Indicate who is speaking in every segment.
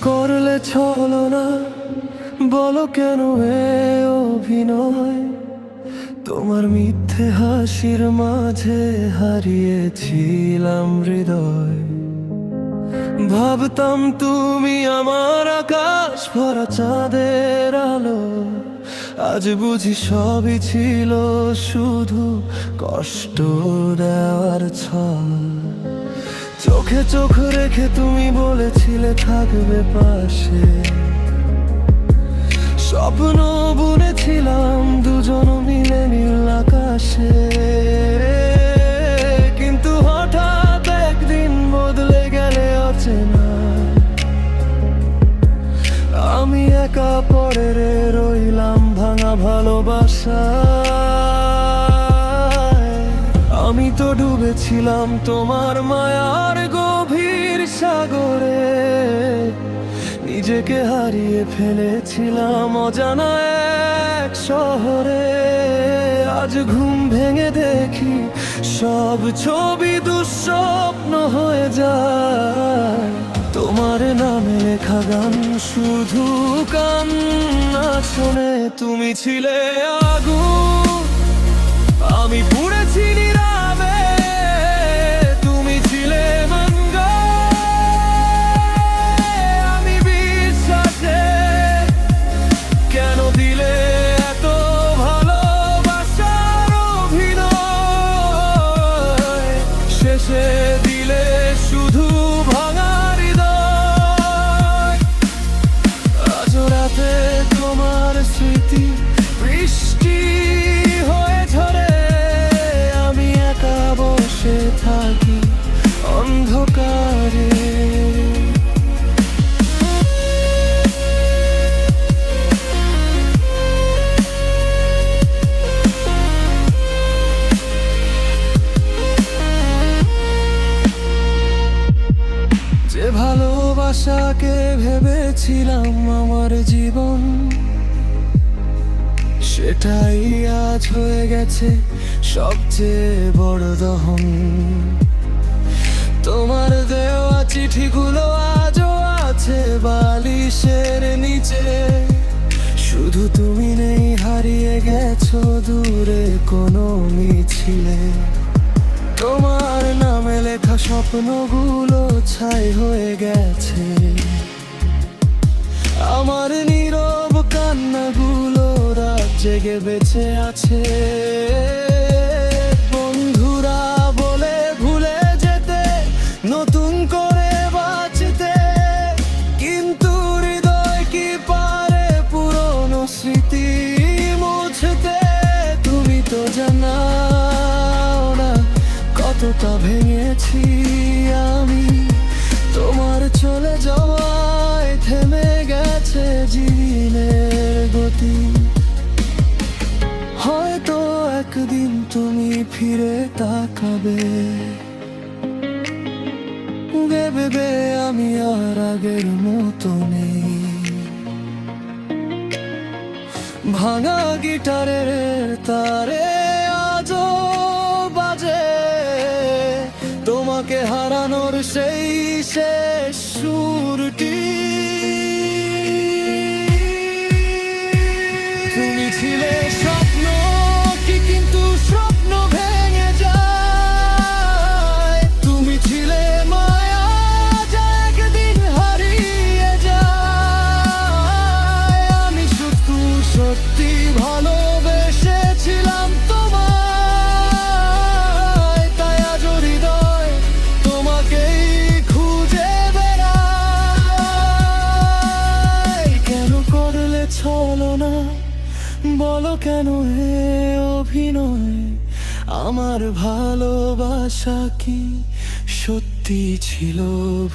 Speaker 1: করলে ছলনা, বলো কেন এ অভিনয়? তোমার মিথ্যে হাসির মাঝে হারিয়েছিলাম হৃদয়। ভাবতাম তুমি আমার আকাশ ভরা চাঁদের আলো, আজ বুঝি সবই ছিল শুধু কষ্ট দেওয়ার ছল। চোখে চোখ রেখে তুমি বলেছিলে থাকবে পাশে, স্বপ্ন বুনেছিলাম দুজন মিলে নীল আকাশে। কিন্তু হঠাৎ একদিন বদলে গেলে অচেনা, আমি একা পড়ে রইলাম ভাঙা ভালোবাসায়। আমি তো ডুবেছিলাম তোমার মায়ার গভীর সাগরে, নিজেকে হারিয়ে ফেলেছিলাম অজানা এক শহরে। আজ ঘুম ভেঙে দেখি সব ছবি দুঃস্বপ্ন হয়ে যায়। তোমার নামে লেখা গান শুধু কান্না শোনে। তুমি ছিলে আগুন, আমি পুড়েছি নীরবে। তুমি ছিলে আমি বিশ্বাসে। কেন দিলে এত ভালোবাসার অভিনয়? শেষে দিলে শুধু ভাঙা হৃদয়। আজ রাতে তোমার স্মৃতি বৃষ্টি হয়ে ঝরে, আমি একা বসে থাকি অন্ধকারে। যে ভালোবাসাকে ভেবেছিলাম আমার জীবন, সেটাই আজ হয়ে গেছে সবচেয়ে বড় দহন। তোমার দেওয়া চিঠিগুলো আজও আছে বালিশের নিচে, শুধু তুমি নেই, হারিয়ে গেছো দূরে কোনো মিছিলে। তোমার নামে লেখা স্বপ্নগুলো ছাই হয়ে গেছে, আমার নীরব কান্নাগুলো রাত জেগে বেঁচে আছে। বন্ধুরা বলে ভুলে যেতে, নতুন করে বাঁচতে, কিন্তু হৃদয় কি পারে পুরনো স্মৃতি মুছতে? তুমি তো জানাও না কতটা ভেঙেছি আমি, তোমার চলে যাওয়ায় থেমে গেছে জীবনের গতি। হয়তো একদিন তুমি ফিরে তাকাবে, ভেবে আমি আর আগের মতো নেই। ভাঙা গিটারের তারে আজও বাজে তোমাকে হারানোর সেই শেষ সুরটি। তুমি ছিলে স্বপ্ন কি, কিন্তু স্বপ্ন ভেঙে যায়। তুমি ছিলে মায়া, যা একদিন হারিয়ে যায়। আমি শুধু সত্যি ভালোবেসেছিলাম তোমায়, তাই আজ হৃদয় তোমাকেই খুঁজে বেড়ায়। কেন করলে ছলনা, বলো কেন এ অভিনয়? আমার ভালোবাসা কি সত্যি ছিল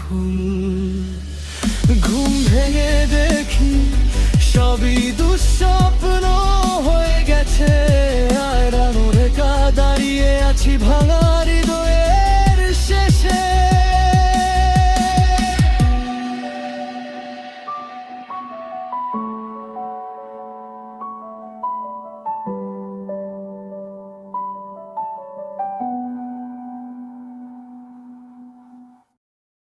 Speaker 1: ভুল? ঘুম ভেঙে দেখি